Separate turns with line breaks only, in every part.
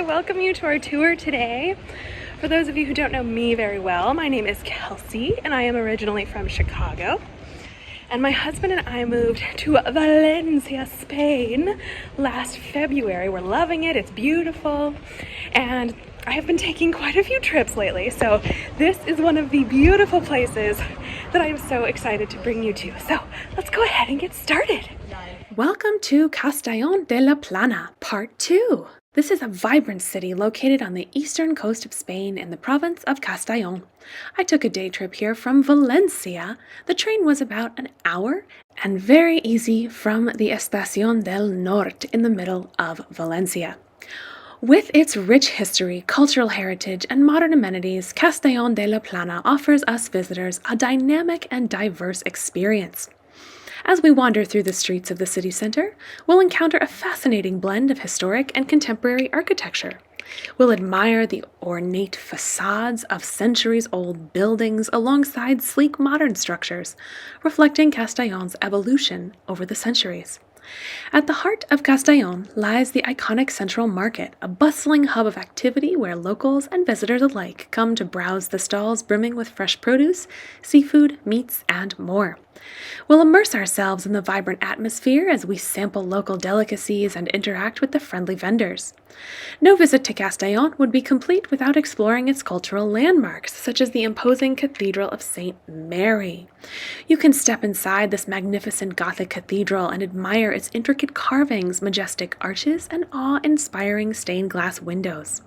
to welcome you to our tour today. For those of you who don't know me very well, my name is Kelsey and I am originally from Chicago. And my husband and I moved to Valencia, Spain last February. We're loving it, it's beautiful, and I have been taking quite a few trips lately, so this is one of the beautiful places that I am so excited to bring you to. So let's go ahead and get started. Welcome to Castellón de la Plana, Part 2. This is a vibrant city located on the eastern coast of Spain in the province of Castellón. I took a day trip here from Valencia. The train was about an hour and very easy from the Estación del Norte in the middle of Valencia. With its rich history, cultural heritage, and modern amenities, Castellón de la Plana offers us visitors a dynamic and diverse experience. As we wander through the streets of the city center, we'll encounter a fascinating blend of historic and contemporary architecture. We'll admire the ornate facades of centuries-old buildings alongside sleek modern structures, reflecting Castellón's evolution over the centuries. At the heart of Castellón lies the iconic Central Market, a bustling hub of activity where locals and visitors alike come to browse the stalls brimming with fresh produce, seafood, meats, and more. We'll immerse ourselves in the vibrant atmosphere as we sample local delicacies and interact with the friendly vendors. No visit to Castellón would be complete without exploring its cultural landmarks, such as the imposing Cathedral of St. Mary. You can step inside this magnificent Gothic cathedral and admire its intricate carvings, majestic arches, and awe-inspiring stained glass windows.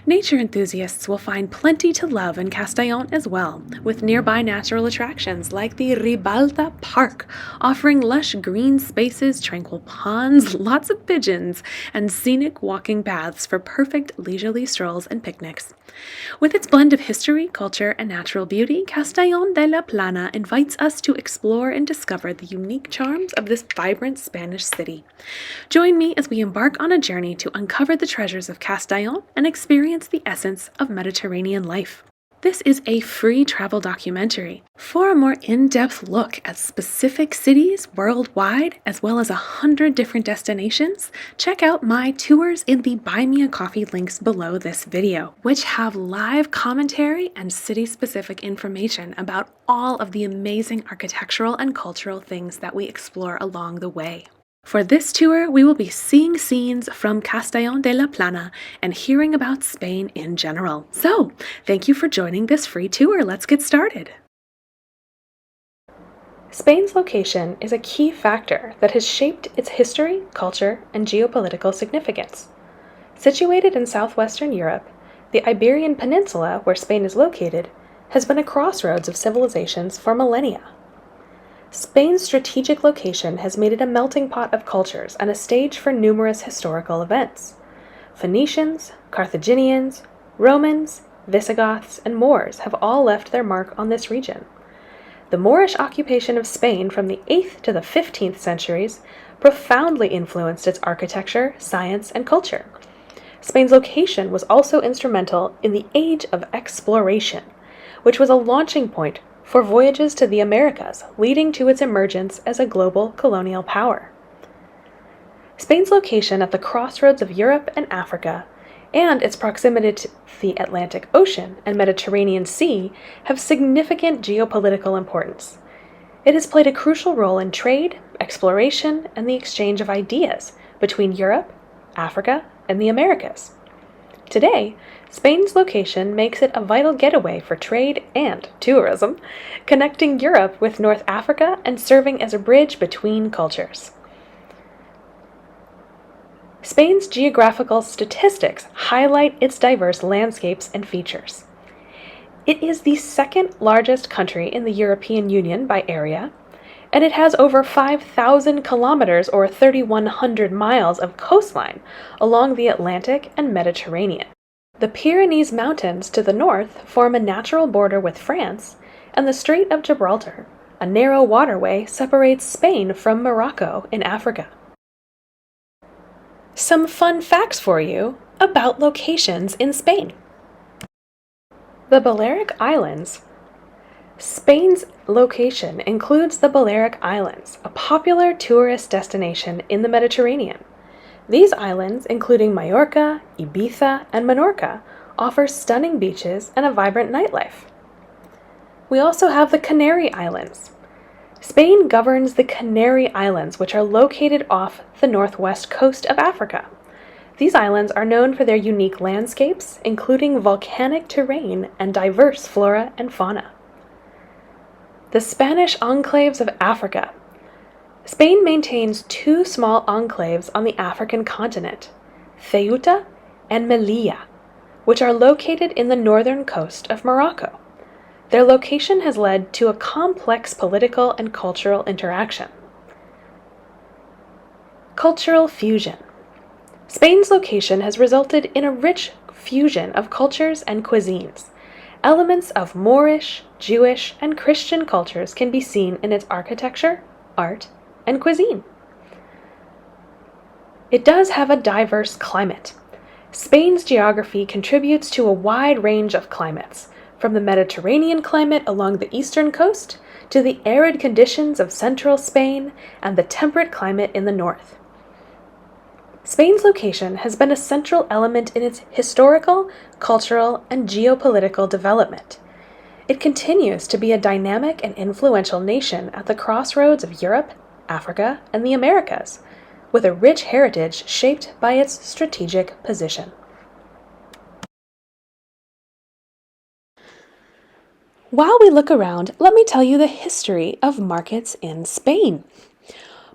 Nature enthusiasts will find plenty to love in Castellón as well, with nearby natural attractions like the Ribalta Park, offering lush green spaces, tranquil ponds, lots of pigeons, and scenic walking paths for perfect leisurely strolls and picnics. With its blend of history, culture, and natural beauty, Castellón de la Plana invites us to explore and discover the unique charms of this vibrant Spanish city. Join me as we embark on a journey to uncover the treasures of Castellón and experience the essence of Mediterranean life. This is a free travel documentary. For a more in-depth look at specific cities worldwide, as well as 100 different destinations, check out my tours in the Buy Me a Coffee links below this video, which have live commentary and city-specific information about all of the amazing architectural and cultural things that we explore along the way. For this tour, we will be seeing scenes from Castellón de la Plana and hearing about Spain in general. So, thank you for joining this free tour. Let's get started. Spain's location is a key factor that has shaped its history, culture, and geopolitical significance. Situated in southwestern Europe, the Iberian Peninsula, where Spain is located, has been a crossroads of civilizations for millennia. Spain's strategic location has made it a melting pot of cultures and a stage for numerous historical events. Phoenicians, Carthaginians, Romans, Visigoths, and Moors have all left their mark on this region. The Moorish occupation of Spain from the 8th to the 15th centuries profoundly influenced its architecture, science, and culture. Spain's location was also instrumental in the Age of Exploration, which was a launching point for voyages to the Americas, leading to its emergence as a global colonial power. Spain's location at the crossroads of Europe and Africa, and its proximity to the Atlantic Ocean and Mediterranean Sea, have significant geopolitical importance. It has played a crucial role in trade, exploration, and the exchange of ideas between Europe, Africa, and the Americas. Today, Spain's location makes it a vital getaway for trade and tourism, connecting Europe with North Africa and serving as a bridge between cultures. Spain's geographical statistics highlight its diverse landscapes and features. It is the second largest country in the European Union by area, and it has over 5,000 kilometers or 3,100 miles of coastline along the Atlantic and Mediterranean. The Pyrenees Mountains to the north form a natural border with France, and the Strait of Gibraltar, a narrow waterway, separates Spain from Morocco in Africa. Some fun facts for you about locations in Spain. The Balearic Islands. Spain's location includes the Balearic Islands, a popular tourist destination in the Mediterranean. These islands, including Majorca, Ibiza, and Menorca, offer stunning beaches and a vibrant nightlife. We also have the Canary Islands. Spain governs the Canary Islands, which are located off the northwest coast of Africa. These islands are known for their unique landscapes, including volcanic terrain and diverse flora and fauna. The Spanish enclaves of Africa. Spain maintains two small enclaves on the African continent, Ceuta and Melilla, which are located in the northern coast of Morocco. Their location has led to a complex political and cultural interaction. Cultural fusion. Spain's location has resulted in a rich fusion of cultures and cuisines. Elements of Moorish, Jewish, and Christian cultures can be seen in its architecture, art, and cuisine. It does have a diverse climate. Spain's geography contributes to a wide range of climates, from the Mediterranean climate along the eastern coast to the arid conditions of central Spain and the temperate climate in the north. Spain's location has been a central element in its historical, cultural, and geopolitical development. It continues to be a dynamic and influential nation at the crossroads of Europe, Africa, and the Americas, with a rich heritage shaped by its strategic position. While we look around, let me tell you the history of markets in Spain.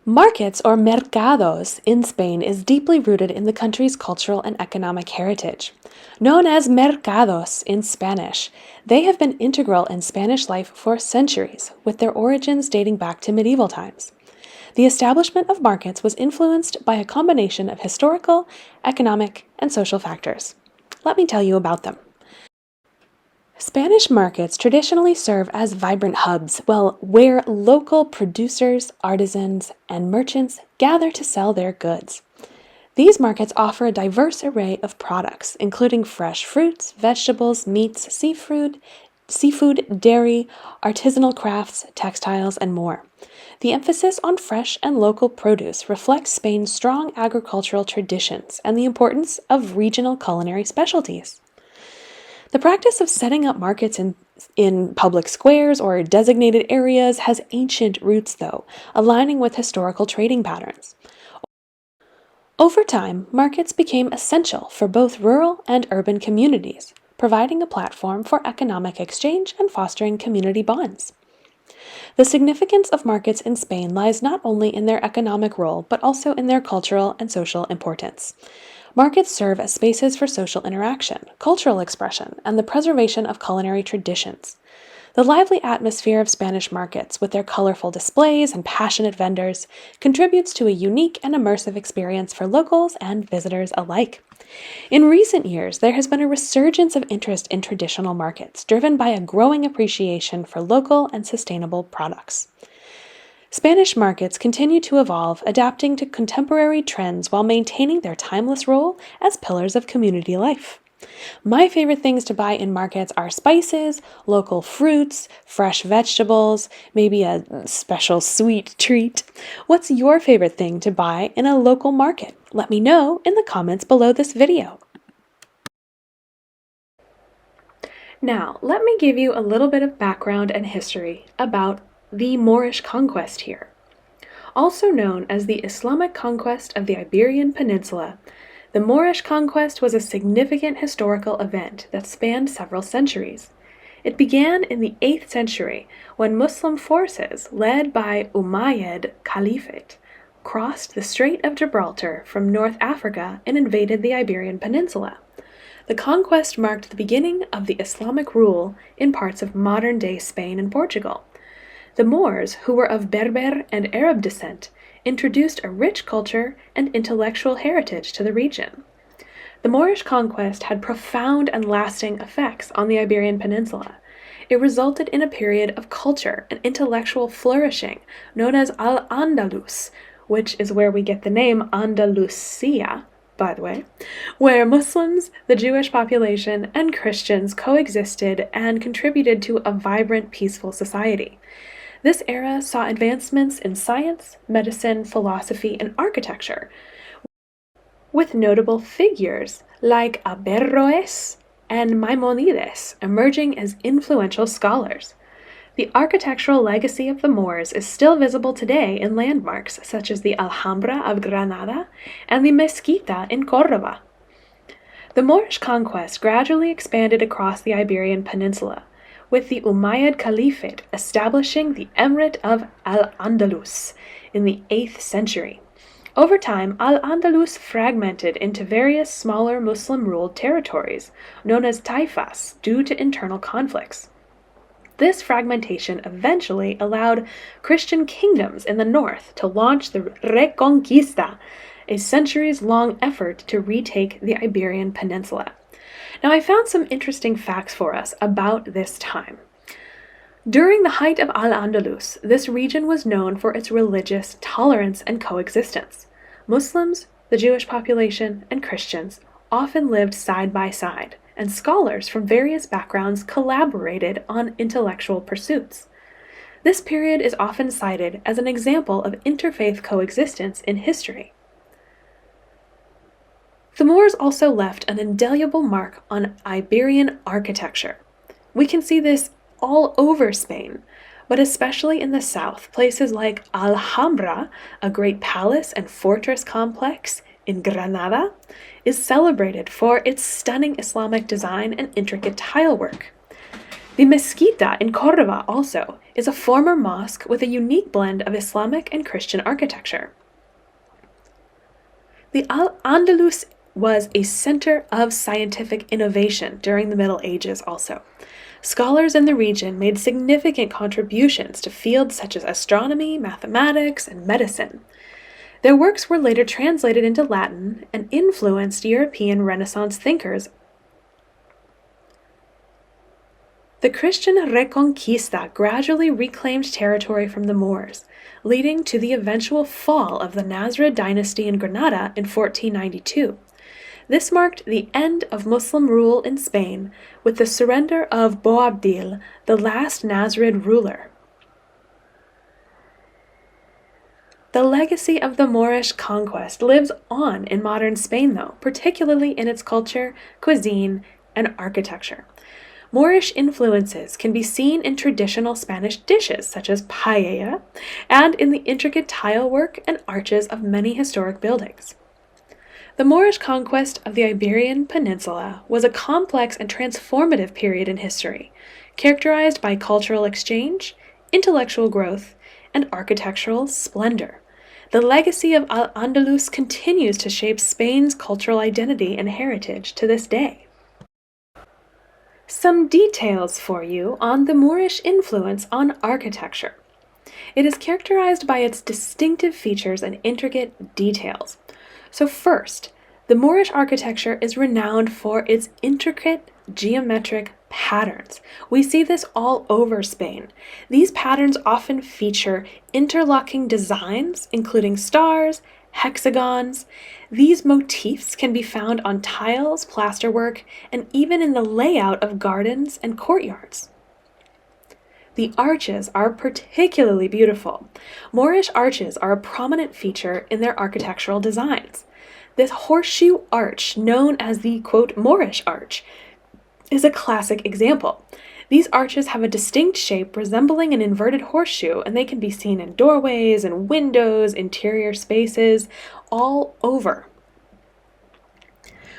Markets, or mercados, in Spain is deeply rooted in the country's cultural and economic heritage. Known as mercados in Spanish, they have been integral in Spanish life for centuries, with their origins dating back to medieval times. The establishment of markets was influenced by a combination of historical, economic, and social factors. Let me tell you about them. Spanish markets traditionally serve as vibrant hubs, where local producers, artisans, and merchants gather to sell their goods. These markets offer a diverse array of products, including fresh fruits, vegetables, meats, seafood, dairy, artisanal crafts, textiles, and more. The emphasis on fresh and local produce reflects Spain's strong agricultural traditions and the importance of regional culinary specialties. The practice of setting up markets in public squares or designated areas has ancient roots, though, aligning with historical trading patterns. Over time, markets became essential for both rural and urban communities, providing a platform for economic exchange and fostering community bonds. The significance of markets in Spain lies not only in their economic role, but also in their cultural and social importance. Markets serve as spaces for social interaction, cultural expression, and the preservation of culinary traditions. The lively atmosphere of Spanish markets, with their colorful displays and passionate vendors, contributes to a unique and immersive experience for locals and visitors alike. In recent years, there has been a resurgence of interest in traditional markets, driven by a growing appreciation for local and sustainable products. Spanish markets continue to evolve, adapting to contemporary trends while maintaining their timeless role as pillars of community life. My favorite things to buy in markets are spices, local fruits, fresh vegetables, maybe a special sweet treat. What's your favorite thing to buy in a local market? Let me know in the comments below this video. Now, let me give you a little bit of background and history about the Moorish conquest here. Also known as the Islamic conquest of the Iberian Peninsula, the Moorish conquest was a significant historical event that spanned several centuries. It began in the 8th century when Muslim forces, led by Umayyad Caliphate, crossed the Strait of Gibraltar from North Africa and invaded the Iberian Peninsula. The conquest marked the beginning of the Islamic rule in parts of modern-day Spain and Portugal. The Moors, who were of Berber and Arab descent, introduced a rich culture and intellectual heritage to the region. The Moorish conquest had profound and lasting effects on the Iberian Peninsula. It resulted in a period of culture and intellectual flourishing known as Al-Andalus, which is where we get the name Andalusia, by the way, where Muslims, the Jewish population, and Christians coexisted and contributed to a vibrant, peaceful society. This era saw advancements in science, medicine, philosophy, and architecture, with notable figures like Averroes and Maimonides emerging as influential scholars. The architectural legacy of the Moors is still visible today in landmarks such as the Alhambra of Granada and the Mezquita in Córdoba. The Moorish conquest gradually expanded across the Iberian Peninsula, with the Umayyad Caliphate establishing the Emirate of Al-Andalus in the 8th century. Over time, Al-Andalus fragmented into various smaller Muslim-ruled territories, known as taifas, due to internal conflicts. This fragmentation eventually allowed Christian kingdoms in the north to launch the Reconquista, a centuries-long effort to retake the Iberian Peninsula. Now, I found some interesting facts for us about this time. During the height of Al-Andalus, this region was known for its religious tolerance and coexistence. Muslims, the Jewish population, and Christians often lived side by side, and scholars from various backgrounds collaborated on intellectual pursuits. This period is often cited as an example of interfaith coexistence in history. The Moors also left an indelible mark on Iberian architecture. We can see this all over Spain, but especially in the south, places like Alhambra, a great palace and fortress complex in Granada, is celebrated for its stunning Islamic design and intricate tile work. The Mezquita in Córdoba also is a former mosque with a unique blend of Islamic and Christian architecture. The Al-Andalus was a center of scientific innovation during the Middle Ages also. Scholars in the region made significant contributions to fields such as astronomy, mathematics, and medicine. Their works were later translated into Latin and influenced European Renaissance thinkers. The Christian Reconquista gradually reclaimed territory from the Moors, leading to the eventual fall of the Nasrid dynasty in Granada in 1492. This marked the end of Muslim rule in Spain with the surrender of Boabdil, the last Nasrid ruler. The legacy of the Moorish conquest lives on in modern Spain, though, particularly in its culture, cuisine, and architecture. Moorish influences can be seen in traditional Spanish dishes such as paella and in the intricate tile work and arches of many historic buildings. The Moorish conquest of the Iberian Peninsula was a complex and transformative period in history, characterized by cultural exchange, intellectual growth, and architectural splendor. The legacy of Al-Andalus continues to shape Spain's cultural identity and heritage to this day. Some details for you on the Moorish influence on architecture. It is characterized by its distinctive features and intricate details. So first, the Moorish architecture is renowned for its intricate geometric patterns. We see this all over Spain. These patterns often feature interlocking designs, including stars, hexagons. These motifs can be found on tiles, plasterwork, and even in the layout of gardens and courtyards. The arches are particularly beautiful. Moorish arches are a prominent feature in their architectural designs. This horseshoe arch, known as the, quote, Moorish arch, is a classic example. These arches have a distinct shape resembling an inverted horseshoe, and they can be seen in doorways and windows, interior spaces, all over.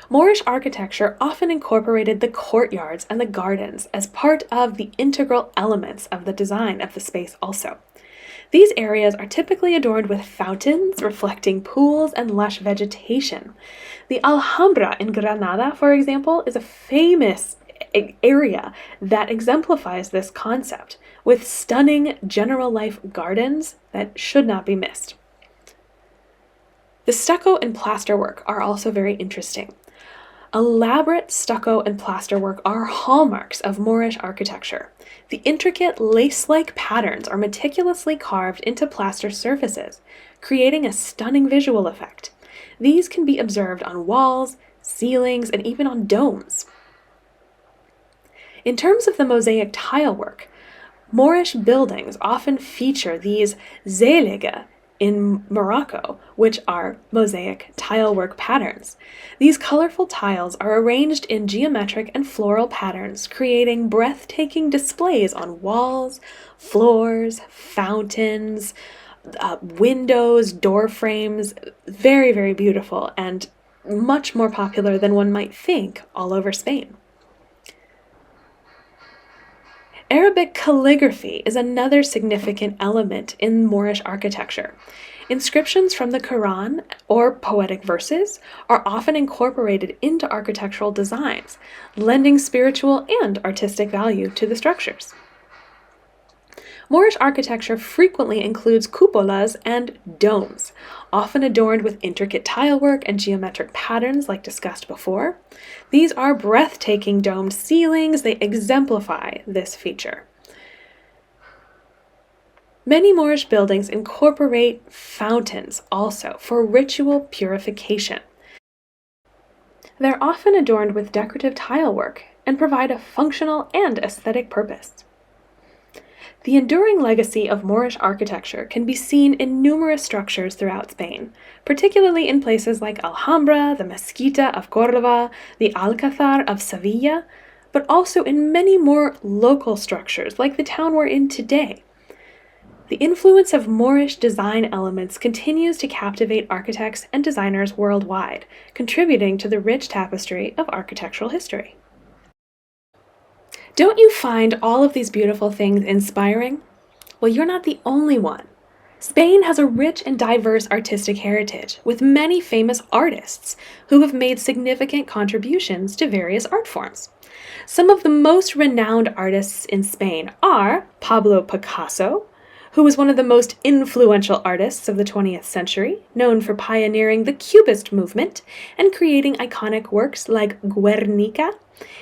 Moorish architecture often incorporated the courtyards and the gardens as part of the integral elements of the design of the space also. These areas are typically adorned with fountains, reflecting pools and lush vegetation. The Alhambra in Granada, for example, is a famous area that exemplifies this concept, with stunning general life gardens that should not be missed. The stucco and plasterwork are also very interesting. Elaborate stucco and plasterwork are hallmarks of Moorish architecture. The intricate lace-like patterns are meticulously carved into plaster surfaces, creating a stunning visual effect. These can be observed on walls, ceilings, and even on domes. In terms of the mosaic tile work, Moorish buildings often feature these zelige, in Morocco, which are mosaic tilework patterns. These colorful tiles are arranged in geometric and floral patterns, creating breathtaking displays on walls, floors, fountains, windows, door frames. Very, very beautiful and much more popular than one might think all over Spain. Arabic calligraphy is another significant element in Moorish architecture. Inscriptions from the Quran or poetic verses are often incorporated into architectural designs, lending spiritual and artistic value to the structures. Moorish architecture frequently includes cupolas and domes, often adorned with intricate tilework and geometric patterns like discussed before. These are breathtaking domed ceilings. They exemplify this feature. Many Moorish buildings incorporate fountains also for ritual purification. They're often adorned with decorative tilework and provide a functional and aesthetic purpose. The enduring legacy of Moorish architecture can be seen in numerous structures throughout Spain, particularly in places like Alhambra, the Mezquita of Córdoba, the Alcázar of Sevilla, but also in many more local structures like the town we're in today. The influence of Moorish design elements continues to captivate architects and designers worldwide, contributing to the rich tapestry of architectural history. Don't you find all of these beautiful things inspiring? Well, you're not the only one. Spain has a rich and diverse artistic heritage, with many famous artists who have made significant contributions to various art forms. Some of the most renowned artists in Spain are Pablo Picasso, who was one of the most influential artists of the 20th century, known for pioneering the Cubist movement and creating iconic works like Guernica.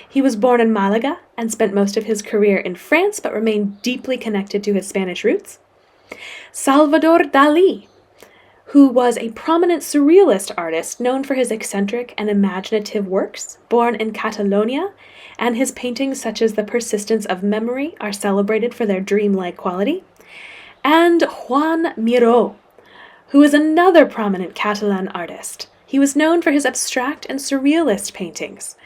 He was born in Malaga and spent most of his career in France, but remained deeply connected to his Spanish roots. Salvador Dalí, who was a prominent surrealist artist known for his eccentric and imaginative works, born in Catalonia, and his paintings such as The Persistence of Memory are celebrated for their dreamlike quality. And Juan Miró, who is another prominent Catalan artist. He was known for his abstract and surrealist paintings.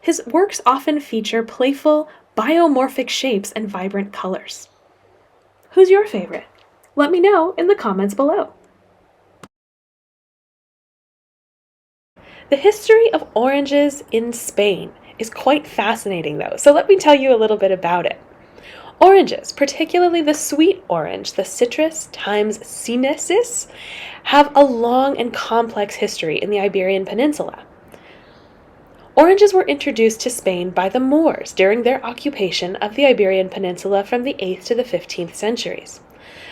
His works often feature playful, biomorphic shapes and vibrant colors. Who's your favorite? Let me know in the comments below. The history of oranges in Spain is quite fascinating though, so let me tell you a little bit about it. Oranges, particularly the sweet orange, the citrus times sinensis, have a long and complex history in the Iberian Peninsula. Oranges were introduced to Spain by the Moors during their occupation of the Iberian Peninsula from the 8th to the 15th centuries.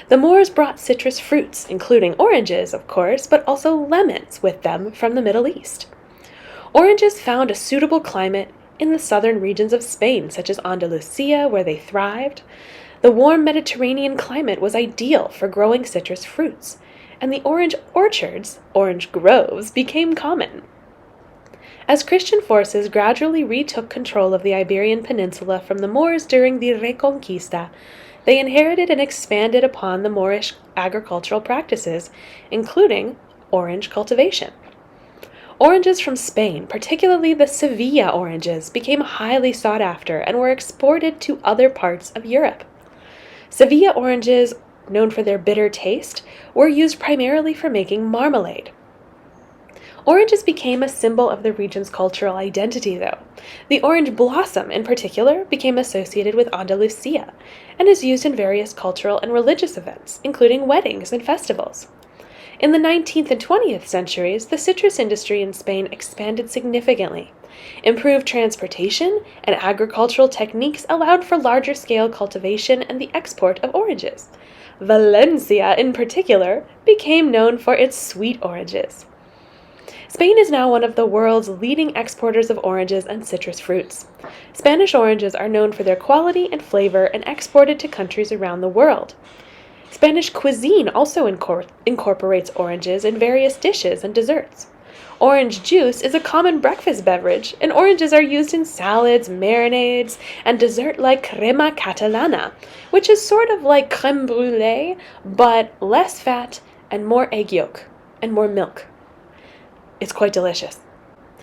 The Moors brought citrus fruits, including oranges, of course, but also lemons with them from the Middle East. Oranges found a suitable climate in the southern regions of Spain, such as Andalusia, where they thrived. The warm Mediterranean climate was ideal for growing citrus fruits, and the orange orchards, orange groves, became common. As Christian forces gradually retook control of the Iberian Peninsula from the Moors during the Reconquista, they inherited and expanded upon the Moorish agricultural practices, including orange cultivation. Oranges from Spain, particularly the Sevilla oranges, became highly sought after and were exported to other parts of Europe. Sevilla oranges, known for their bitter taste, were used primarily for making marmalade. Oranges became a symbol of the region's cultural identity, though. The orange blossom, in particular, became associated with Andalusia and is used in various cultural and religious events, including weddings and festivals. In the 19th and 20th centuries, the citrus industry in Spain expanded significantly. Improved transportation and agricultural techniques allowed for larger-scale cultivation and the export of oranges. Valencia, in particular, became known for its sweet oranges. Spain is now one of the world's leading exporters of oranges and citrus fruits. Spanish oranges are known for their quality and flavor and exported to countries around the world. Spanish cuisine also incorporates oranges in various dishes and desserts. Orange juice is a common breakfast beverage, and oranges are used in salads, marinades, and dessert like crema catalana, which is sort of like crème brûlée, but less fat and more egg yolk, and more milk. It's quite delicious.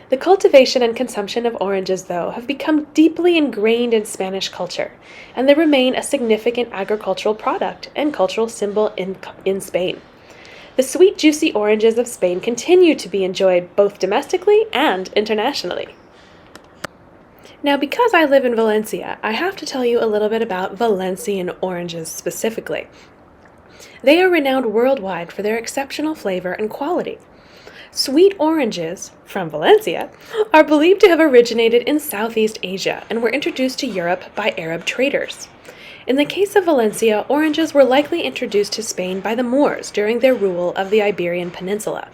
The cultivation and consumption of oranges, though, have become deeply ingrained in Spanish culture, and they remain a significant agricultural product and cultural symbol in Spain. The sweet, juicy oranges of Spain continue to be enjoyed both domestically and internationally. Now, because I live in Valencia, I have to tell you a little bit about Valencian oranges specifically. They are renowned worldwide for their exceptional flavor and quality. Sweet oranges, from Valencia, are believed to have originated in Southeast Asia and were introduced to Europe by Arab traders. In the case of Valencia, oranges were likely introduced to Spain by the Moors during their rule of the Iberian Peninsula.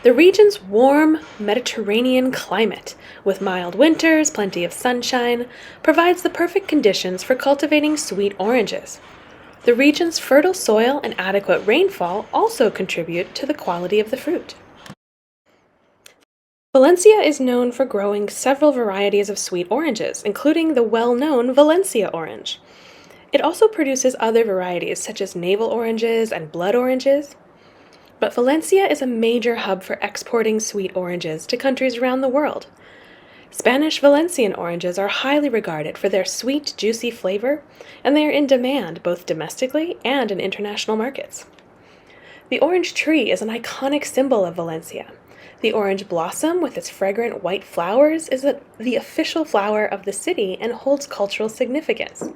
The region's warm Mediterranean climate, with mild winters, plenty of sunshine, provides the perfect conditions for cultivating sweet oranges. The region's fertile soil and adequate rainfall also contribute to the quality of the fruit. Valencia is known for growing several varieties of sweet oranges, including the well-known Valencia orange. It also produces other varieties such as navel oranges and blood oranges. But Valencia is a major hub for exporting sweet oranges to countries around the world. Spanish Valencian oranges are highly regarded for their sweet, juicy flavor, and they are in demand both domestically and in international markets. The orange tree is an iconic symbol of Valencia. The orange blossom, with its fragrant white flowers, is the official flower of the city and holds cultural significance.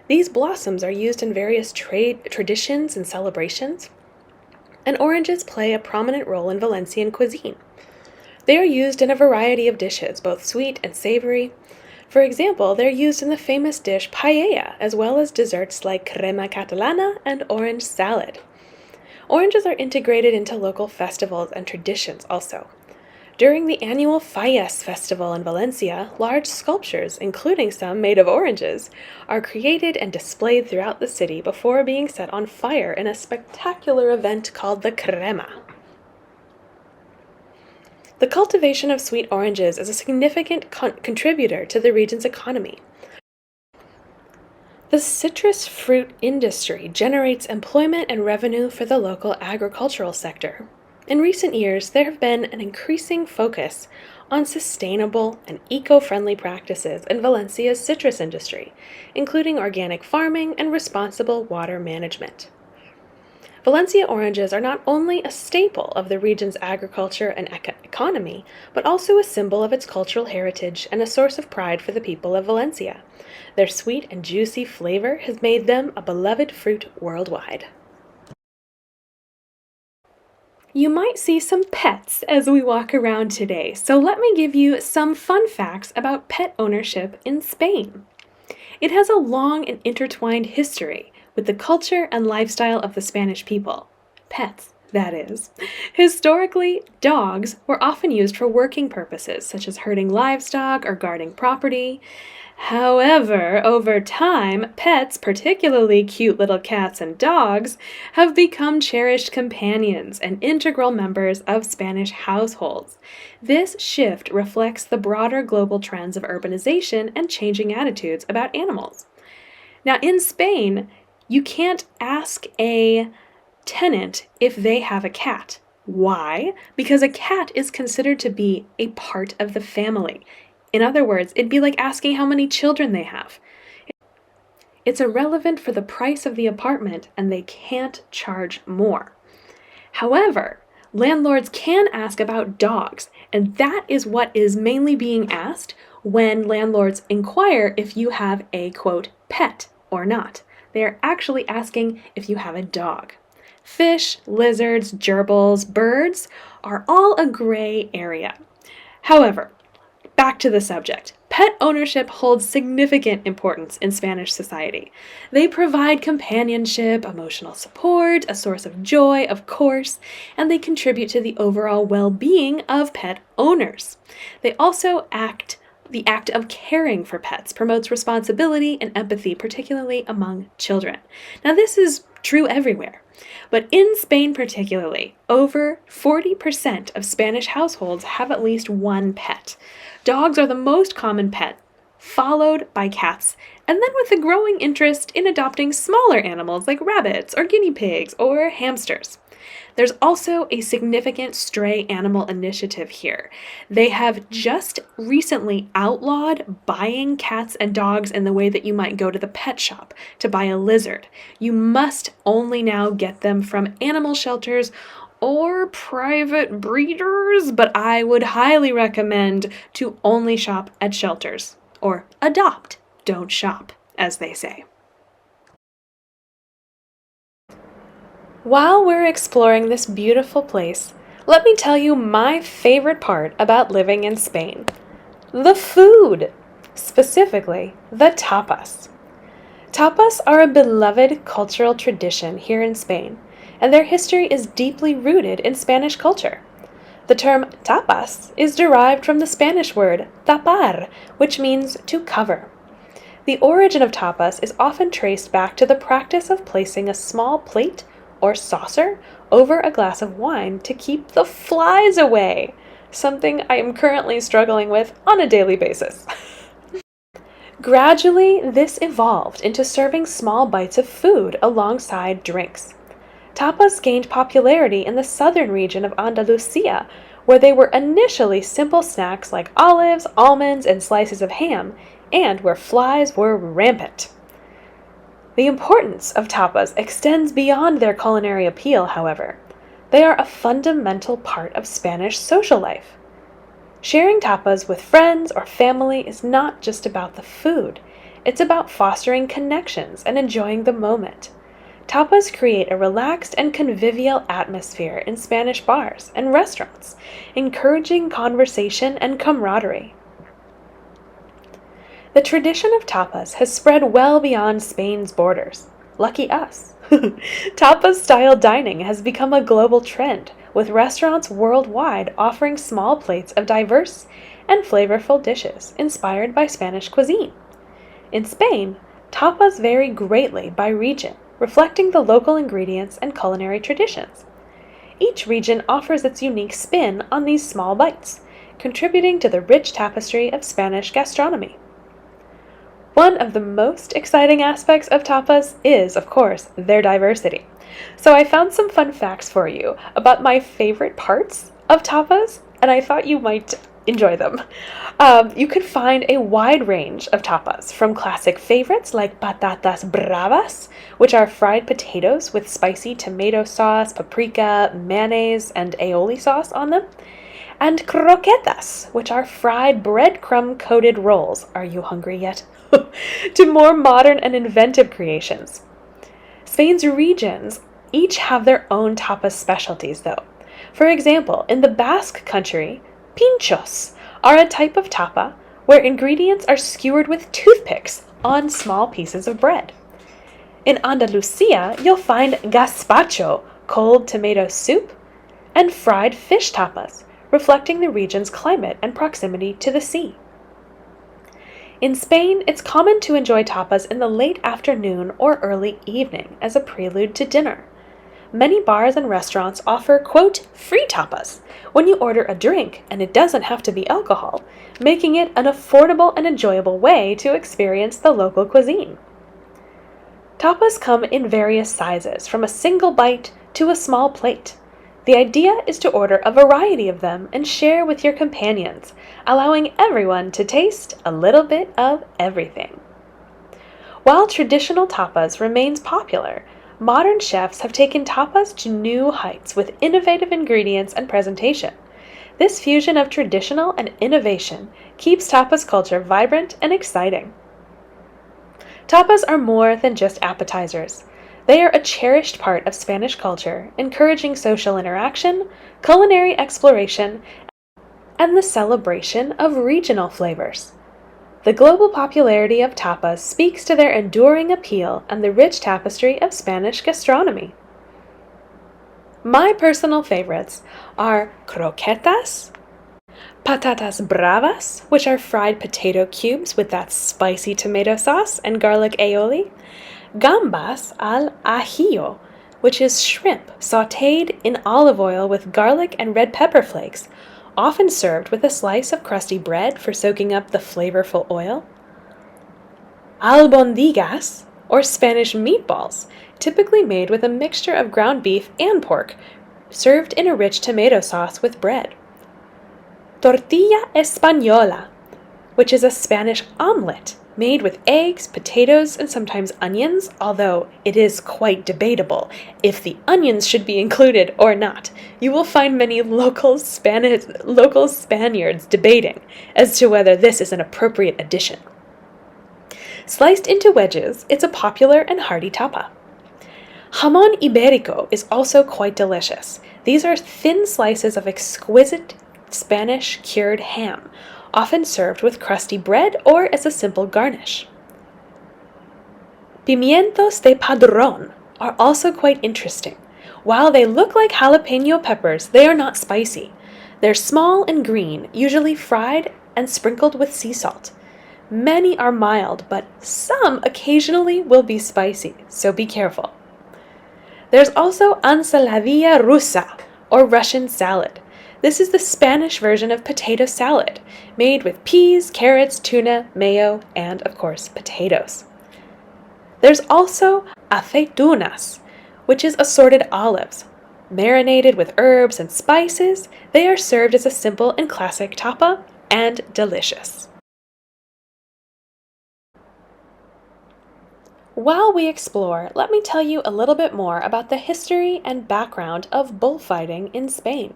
These blossoms are used in various traditions and celebrations, and oranges play a prominent role in Valencian cuisine. They are used in a variety of dishes, both sweet and savory. For example, they're used in the famous dish paella, as well as desserts like crema catalana and orange salad. Oranges are integrated into local festivals and traditions also. During the annual Fallas festival in Valencia, large sculptures, including some made of oranges, are created and displayed throughout the city before being set on fire in a spectacular event called the Crema. The cultivation of sweet oranges is a significant contributor to the region's economy. The citrus fruit industry generates employment and revenue for the local agricultural sector. In recent years, there have been an increasing focus on sustainable and eco-friendly practices in Valencia's citrus industry, including organic farming and responsible water management. Valencia oranges are not only a staple of the region's agriculture and economy, but also a symbol of its cultural heritage and a source of pride for the people of Valencia. Their sweet and juicy flavor has made them a beloved fruit worldwide. You might see some pets as we walk around today, so let me give you some fun facts about pet ownership in Spain. It has a long and intertwined history with the culture and lifestyle of the Spanish people. Pets, that is. Historically, dogs were often used for working purposes, such as herding livestock or guarding property. However, over time, pets, particularly cute little cats and dogs, have become cherished companions and integral members of Spanish households. This shift reflects the broader global trends of urbanization and changing attitudes about animals. Now, in Spain, you can't ask a tenant if they have a cat. Why? Because a cat is considered to be a part of the family. In other words, it'd be like asking how many children they have. It's irrelevant for the price of the apartment, and they can't charge more. However, landlords can ask about dogs, and that is what is mainly being asked when landlords inquire if you have a, quote, pet or not. They are actually asking if you have a dog. Fish, lizards, gerbils, birds are all a gray area. However, back to the subject. Pet ownership holds significant importance in Spanish society. They provide companionship, emotional support, a source of joy, of course, and they contribute to the overall well-being of pet owners. The act of caring for pets promotes responsibility and empathy, particularly among children. Now, this is true everywhere, but in Spain particularly, over 40% of Spanish households have at least one pet. Dogs are the most common pet, followed by cats, and then with a growing interest in adopting smaller animals like rabbits or guinea pigs or hamsters. There's also a significant stray animal initiative here. They have just recently outlawed buying cats and dogs in the way that you might go to the pet shop to buy a lizard. You must only now get them from animal shelters or private breeders, but I would highly recommend to only shop at shelters, or adopt, don't shop, as they say. While we're exploring this beautiful place, let me tell you my favorite part about living in Spain. The food! Specifically, the tapas. Tapas are a beloved cultural tradition here in Spain, and their history is deeply rooted in Spanish culture. The term tapas is derived from the Spanish word tapar, which means to cover. The origin of tapas is often traced back to the practice of placing a small plate or saucer over a glass of wine to keep the flies away, something I am currently struggling with on a daily basis. Gradually, this evolved into serving small bites of food alongside drinks. Tapas gained popularity in the southern region of Andalusia, where they were initially simple snacks like olives, almonds, and slices of ham, and where flies were rampant. The importance of tapas extends beyond their culinary appeal, however. They are a fundamental part of Spanish social life. Sharing tapas with friends or family is not just about the food. It's about fostering connections and enjoying the moment. Tapas create a relaxed and convivial atmosphere in Spanish bars and restaurants, encouraging conversation and camaraderie. The tradition of tapas has spread well beyond Spain's borders. Lucky us. Tapas-style dining has become a global trend, with restaurants worldwide offering small plates of diverse and flavorful dishes inspired by Spanish cuisine. In Spain, tapas vary greatly by region, reflecting the local ingredients and culinary traditions. Each region offers its unique spin on these small bites, contributing to the rich tapestry of Spanish gastronomy. One of the most exciting aspects of tapas is, of course, their diversity. So I found some fun facts for you about my favorite parts of tapas, and I thought you might enjoy them. You can find a wide range of tapas, from classic favorites like patatas bravas, which are fried potatoes with spicy tomato sauce, paprika, mayonnaise, and aioli sauce on them, and croquetas, which are fried breadcrumb-coated rolls. Are you hungry yet? To more modern and inventive creations. Spain's regions each have their own tapas specialties, though. For example, in the Basque country, pinchos are a type of tapa where ingredients are skewered with toothpicks on small pieces of bread. In Andalusia, you'll find gazpacho, cold tomato soup, and fried fish tapas, reflecting the region's climate and proximity to the sea. In Spain, it's common to enjoy tapas in the late afternoon or early evening as a prelude to dinner. Many bars and restaurants offer, quote, free tapas when you order a drink, and it doesn't have to be alcohol, making it an affordable and enjoyable way to experience the local cuisine. Tapas come in various sizes, from a single bite to a small plate. The idea is to order a variety of them and share with your companions, allowing everyone to taste a little bit of everything. While traditional tapas remains popular, modern chefs have taken tapas to new heights with innovative ingredients and presentation. This fusion of traditional and innovation keeps tapas culture vibrant and exciting. Tapas are more than just appetizers. They are a cherished part of Spanish culture, encouraging social interaction, culinary exploration, and the celebration of regional flavors. The global popularity of tapas speaks to their enduring appeal and the rich tapestry of Spanish gastronomy. My personal favorites are croquetas, patatas bravas, which are fried potato cubes with that spicy tomato sauce and garlic aioli, gambas al ajillo, which is shrimp sautéed in olive oil with garlic and red pepper flakes, often served with a slice of crusty bread for soaking up the flavorful oil, albondigas, or Spanish meatballs, typically made with a mixture of ground beef and pork, served in a rich tomato sauce with bread. Tortilla española, which is a Spanish omelet made with eggs, potatoes, and sometimes onions, although it is quite debatable if the onions should be included or not. You will find many local Spaniards debating as to whether this is an appropriate addition. Sliced into wedges, it's a popular and hearty tapa. Jamón ibérico is also quite delicious. These are thin slices of exquisite Spanish cured ham, often served with crusty bread or as a simple garnish. Pimientos de padrón are also quite interesting. While they look like jalapeno peppers, they are not spicy. They're small and green, usually fried and sprinkled with sea salt. Many are mild, but some occasionally will be spicy, so be careful. There's also ensaladilla rusa, or Russian salad. This is the Spanish version of potato salad, made with peas, carrots, tuna, mayo, and, of course, potatoes. There's also aceitunas, which is assorted olives. Marinated with herbs and spices, they are served as a simple and classic tapa, and delicious. While we explore, let me tell you a little bit more about the history and background of bullfighting in Spain.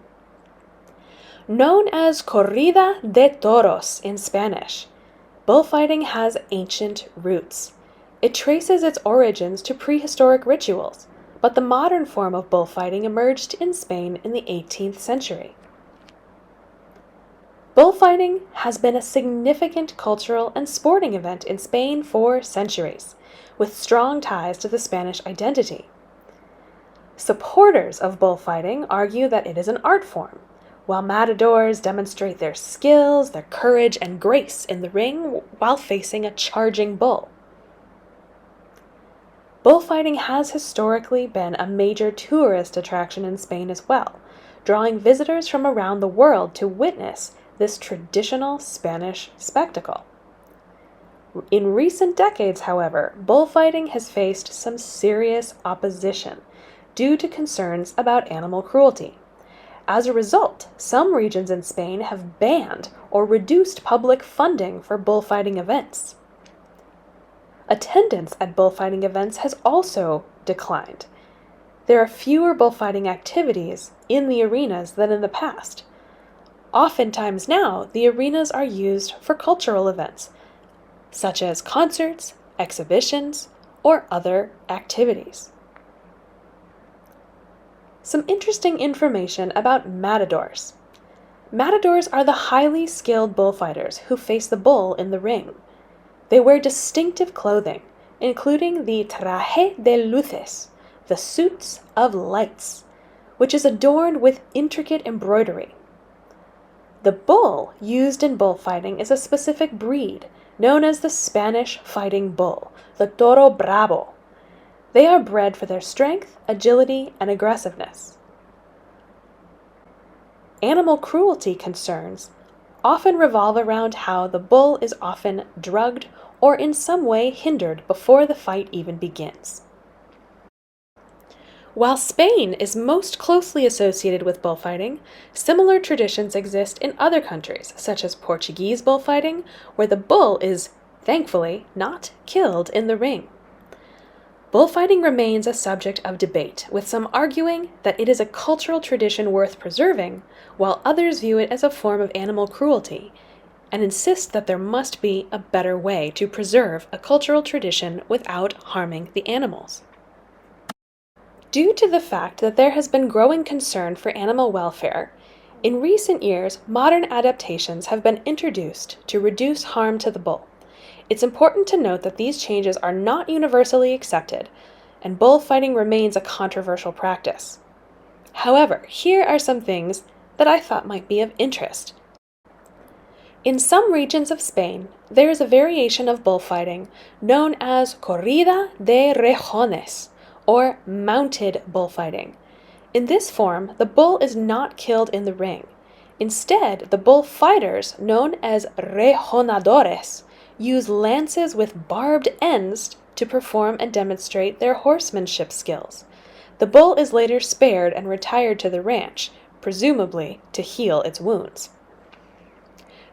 Known as corrida de toros in Spanish, bullfighting has ancient roots. It traces its origins to prehistoric rituals, but the modern form of bullfighting emerged in Spain in the 18th century. Bullfighting has been a significant cultural and sporting event in Spain for centuries, with strong ties to the Spanish identity. Supporters of bullfighting argue that it is an art form, while matadors demonstrate their skills, their courage, and grace in the ring while facing a charging bull. Bullfighting has historically been a major tourist attraction in Spain as well, drawing visitors from around the world to witness this traditional Spanish spectacle. In recent decades, however, bullfighting has faced some serious opposition due to concerns about animal cruelty. As a result, some regions in Spain have banned or reduced public funding for bullfighting events. Attendance at bullfighting events has also declined. There are fewer bullfighting activities in the arenas than in the past. Oftentimes now, the arenas are used for cultural events, such as concerts, exhibitions, or other activities. Some interesting information about matadors. Matadors are the highly skilled bullfighters who face the bull in the ring. They wear distinctive clothing, including the traje de luces, the suits of lights, which is adorned with intricate embroidery. The bull used in bullfighting is a specific breed, known as the Spanish fighting bull, the toro bravo. They are bred for their strength, agility, and aggressiveness. Animal cruelty concerns often revolve around how the bull is often drugged or in some way hindered before the fight even begins. While Spain is most closely associated with bullfighting, similar traditions exist in other countries, such as Portuguese bullfighting, where the bull is, thankfully, not killed in the ring. Bullfighting remains a subject of debate, with some arguing that it is a cultural tradition worth preserving, while others view it as a form of animal cruelty, and insist that there must be a better way to preserve a cultural tradition without harming the animals. Due to the fact that there has been growing concern for animal welfare, in recent years, modern adaptations have been introduced to reduce harm to the bull. It's important to note that these changes are not universally accepted, and bullfighting remains a controversial practice. However, here are some things that I thought might be of interest. In some regions of Spain, there is a variation of bullfighting known as corrida de rejones, or mounted bullfighting. In this form, the bull is not killed in the ring. Instead, the bullfighters, known as rejonadores, use lances with barbed ends to perform and demonstrate their horsemanship skills. The bull is later spared and retired to the ranch, presumably to heal its wounds.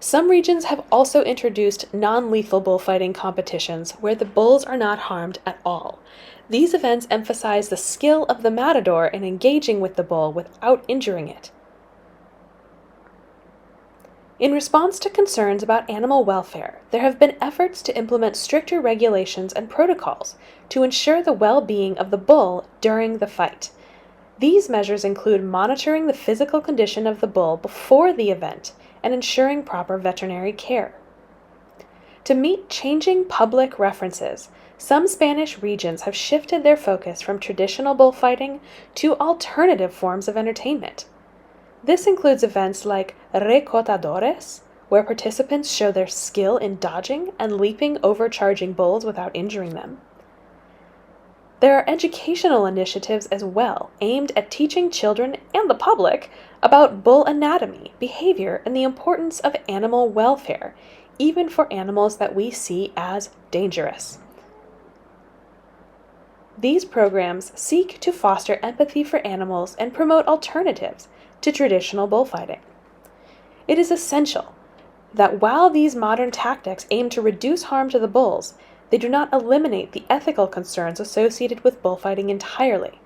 Some regions have also introduced non-lethal bullfighting competitions where the bulls are not harmed at all. These events emphasize the skill of the matador in engaging with the bull without injuring it. In response to concerns about animal welfare, there have been efforts to implement stricter regulations and protocols to ensure the well-being of the bull during the fight. These measures include monitoring the physical condition of the bull before the event and ensuring proper veterinary care. To meet changing public references, some Spanish regions have shifted their focus from traditional bullfighting to alternative forms of entertainment. This includes events like recotadores, where participants show their skill in dodging and leaping over charging bulls without injuring them. There are educational initiatives as well, aimed at teaching children and the public about bull anatomy, behavior, and the importance of animal welfare, even for animals that we see as dangerous. These programs seek to foster empathy for animals and promote alternatives to traditional bullfighting. It is essential that while these modern tactics aim to reduce harm to the bulls, they do not eliminate the ethical concerns associated with bullfighting entirely.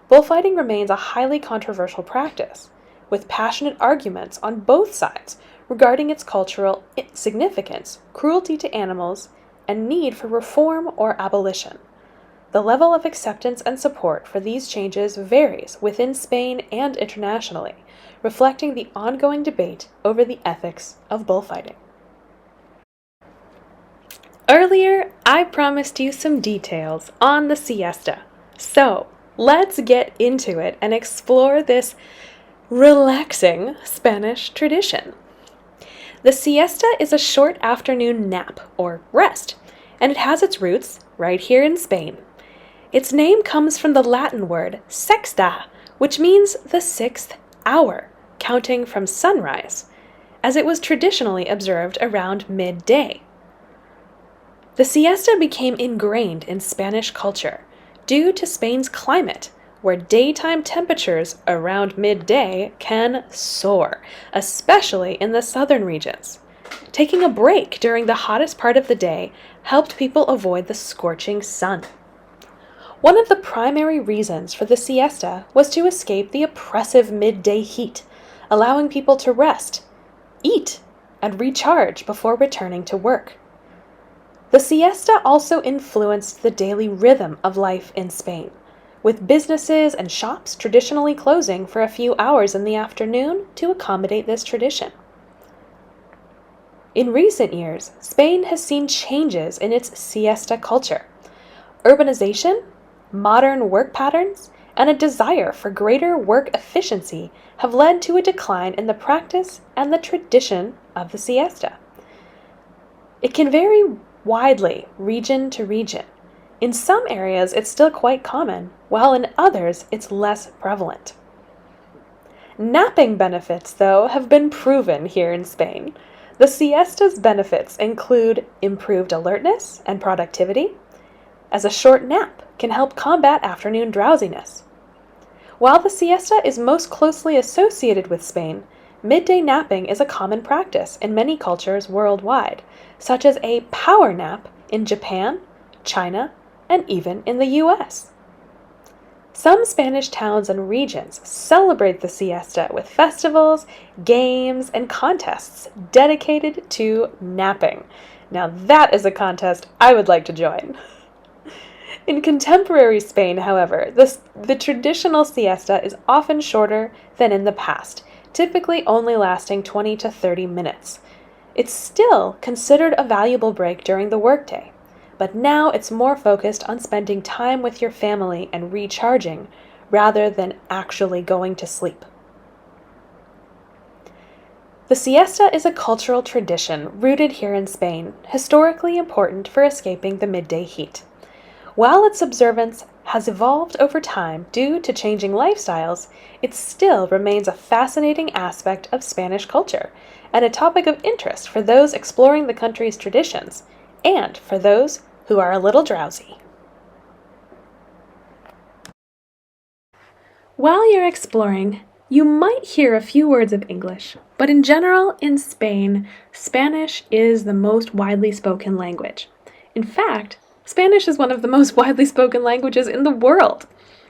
Bullfighting remains a highly controversial practice, with passionate arguments on both sides regarding its cultural significance, cruelty to animals, and need for reform or abolition. The level of acceptance and support for these changes varies within Spain and internationally, reflecting the ongoing debate over the ethics of bullfighting. Earlier, I promised you some details on the siesta, so let's get into it and explore this relaxing Spanish tradition. The siesta is a short afternoon nap or rest, and it has its roots right here in Spain. Its name comes from the Latin word sexta, which means the sixth hour, counting from sunrise, as it was traditionally observed around midday. The siesta became ingrained in Spanish culture due to Spain's climate, where daytime temperatures around midday can soar, especially in the southern regions. Taking a break during the hottest part of the day helped people avoid the scorching sun. One of the primary reasons for the siesta was to escape the oppressive midday heat, allowing people to rest, eat, and recharge before returning to work. The siesta also influenced the daily rhythm of life in Spain, with businesses and shops traditionally closing for a few hours in the afternoon to accommodate this tradition. In recent years, Spain has seen changes in its siesta culture. Urbanization, modern work patterns, and a desire for greater work efficiency have led to a decline in the practice and the tradition of the siesta. It can vary widely region to region. In some areas, it's still quite common, while in others, it's less prevalent. Napping benefits, though, have been proven here in Spain. The siesta's benefits include improved alertness and productivity, as a short nap can help combat afternoon drowsiness. While the siesta is most closely associated with Spain, midday napping is a common practice in many cultures worldwide, such as a power nap in Japan, China, and even in the US. Some Spanish towns and regions celebrate the siesta with festivals, games, and contests dedicated to napping. Now that is a contest I would like to join. In contemporary Spain, however, the traditional siesta is often shorter than in the past, typically only lasting 20 to 30 minutes. It's still considered a valuable break during the workday, but now it's more focused on spending time with your family and recharging, rather than actually going to sleep. The siesta is a cultural tradition rooted here in Spain, historically important for escaping the midday heat. While its observance has evolved over time due to changing lifestyles, it still remains a fascinating aspect of Spanish culture and a topic of interest for those exploring the country's traditions, and for those who are a little drowsy. While you're exploring, you might hear a few words of English, but in general, in Spain, Spanish is the most widely spoken language. In fact, Spanish is one of the most widely spoken languages in the world.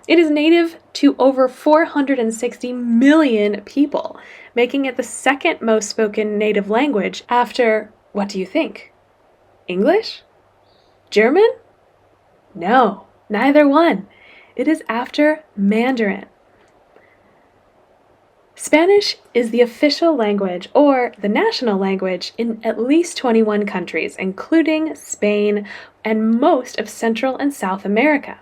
It is native to over 460 million people, making it the second most spoken native language after, what do you think? English? German? No, neither one. It is after Mandarin. Spanish is the official language or the national language in at least 21 countries, including Spain and most of Central and South America.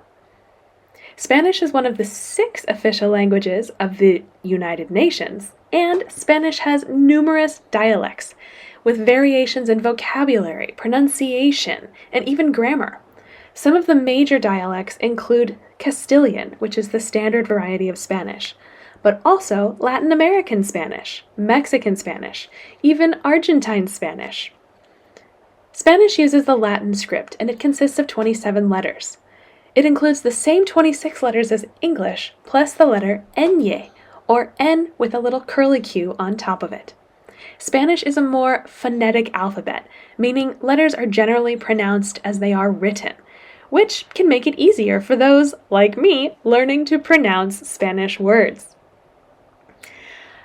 Spanish is one of the 6 official languages of the United Nations, and Spanish has numerous dialects, with variations in vocabulary, pronunciation, and even grammar. Some of the major dialects include Castellon, which is the standard variety of Spanish, but also Latin American Spanish, Mexican Spanish, even Argentine Spanish. Spanish uses the Latin script, and it consists of 27 letters. It includes the same 26 letters as English, plus the letter ñ, or N with a little curly Q on top of it. Spanish is a more phonetic alphabet, meaning letters are generally pronounced as they are written, which can make it easier for those, like me, learning to pronounce Spanish words.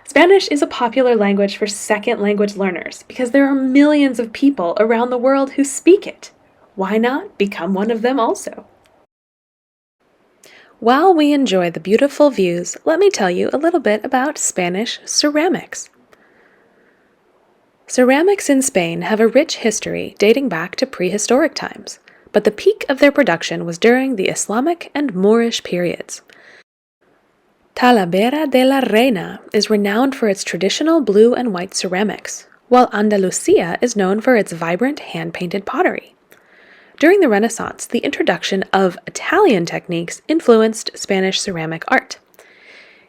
Spanish is a popular language for second language learners because there are millions of people around the world who speak it. Why not become one of them also? While we enjoy the beautiful views, let me tell you a little bit about Spanish ceramics. Ceramics in Spain have a rich history dating back to prehistoric times, but the peak of their production was during the Islamic and Moorish periods. Talavera de la Reina is renowned for its traditional blue and white ceramics, while Andalusia is known for its vibrant hand-painted pottery. During the Renaissance, the introduction of Italian techniques influenced Spanish ceramic art.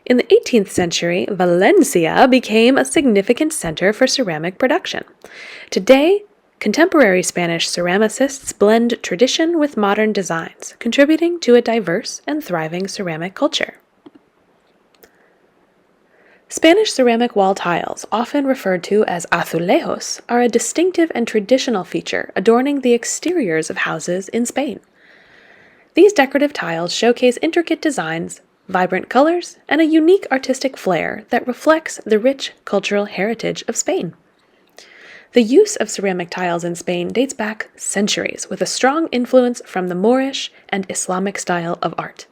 In the 18th century, Valencia became a significant center for ceramic production. Today, contemporary Spanish ceramicists blend tradition with modern designs, contributing to a diverse and thriving ceramic culture. Spanish ceramic wall tiles, often referred to as azulejos, are a distinctive and traditional feature adorning the exteriors of houses in Spain. These decorative tiles showcase intricate designs, vibrant colors, and a unique artistic flair that reflects the rich cultural heritage of Spain. The use of ceramic tiles in Spain dates back centuries, with a strong influence from the Moorish and Islamic style of art.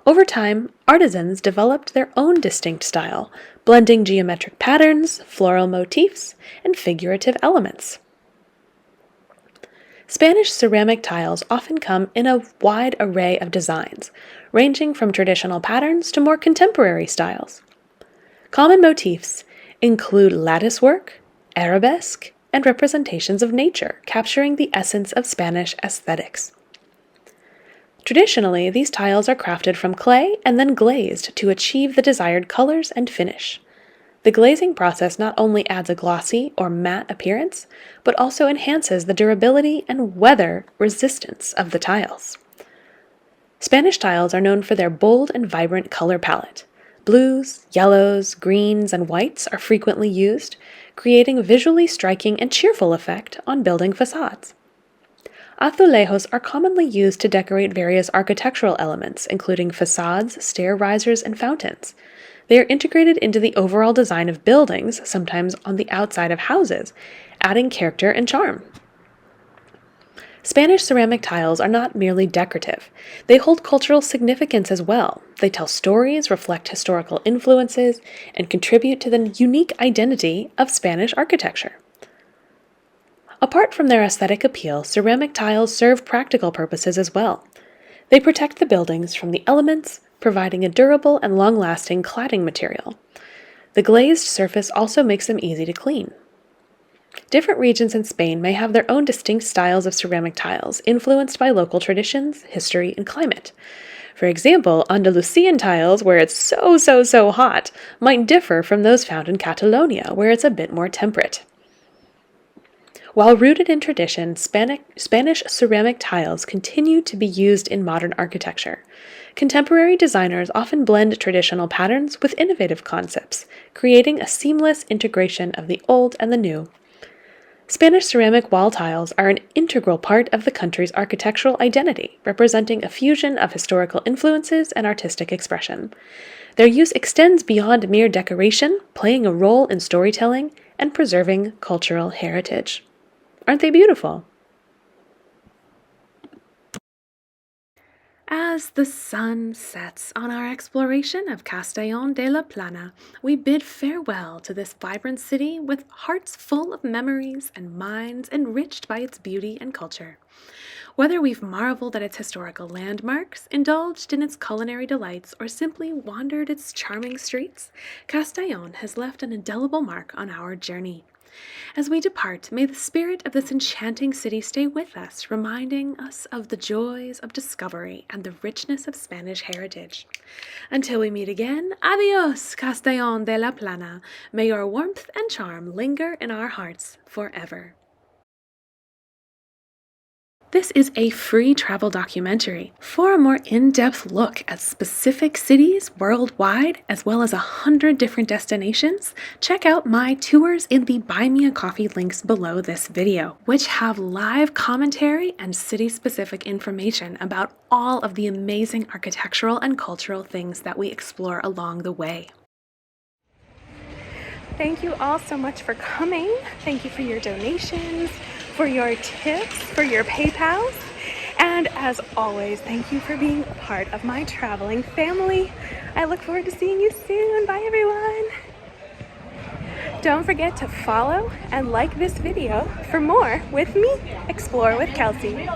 Over time, artisans developed their own distinct style, blending geometric patterns, floral motifs, and figurative elements. Spanish ceramic tiles often come in a wide array of designs, ranging from traditional patterns to more contemporary styles. Common motifs include latticework, arabesque, and representations of nature, capturing the essence of Spanish aesthetics. Traditionally, these tiles are crafted from clay and then glazed to achieve the desired colors and finish. The glazing process not only adds a glossy or matte appearance, but also enhances the durability and weather resistance of the tiles. Spanish tiles are known for their bold and vibrant color palette. Blues, yellows, greens, and whites are frequently used, creating a visually striking and cheerful effect on building facades. Azulejos are commonly used to decorate various architectural elements, including facades, stair risers, and fountains. They are integrated into the overall design of buildings, sometimes on the outside of houses, adding character and charm. Spanish ceramic tiles are not merely decorative. They hold cultural significance as well. They tell stories, reflect historical influences, and contribute to the unique identity of Spanish architecture. Apart from their aesthetic appeal, ceramic tiles serve practical purposes as well. They protect the buildings from the elements, providing a durable and long-lasting cladding material. The glazed surface also makes them easy to clean. Different regions in Spain may have their own distinct styles of ceramic tiles, influenced by local traditions, history, and climate. For example, Andalusian tiles, where it's so hot, might differ from those found in Catalonia, where it's a bit more temperate.
While rooted in tradition, Spanish ceramic tiles continue to be used in modern architecture. Contemporary designers often blend traditional patterns with innovative concepts, creating a seamless integration of the old and the new. Spanish ceramic wall tiles are an integral part of the country's architectural identity, representing a fusion of historical influences and artistic expression. Their use extends beyond mere decoration, playing a role in storytelling and preserving cultural heritage. Aren't they beautiful? As the sun sets on our exploration of Castellón de la Plana, we bid farewell to this vibrant city with hearts full of memories and minds enriched by its beauty and culture. Whether we've marveled at its historical landmarks, indulged in its culinary delights, or simply wandered its charming streets, Castellón has left an indelible mark on our journey. As we depart, may the spirit of this enchanting city stay with us, reminding us of the joys of discovery and the richness of Spanish heritage. Until we meet again, adios, Castellón de la Plana. May your warmth and charm linger in our hearts forever. This is a free travel documentary. For a more in-depth look at specific cities worldwide, as well as 100 different destinations, check out my tours in the Buy Me a Coffee links below this video, which have live commentary and city-specific information about all of the amazing architectural and cultural things that we explore along the way.
Thank you all so much for coming. Thank you for your donations, for your tips, for your PayPals, and as always, thank you for being a part of my traveling family. I look forward to seeing you soon. Bye, everyone. Don't forget to follow and like this video for more with me, Explore with Kelsey.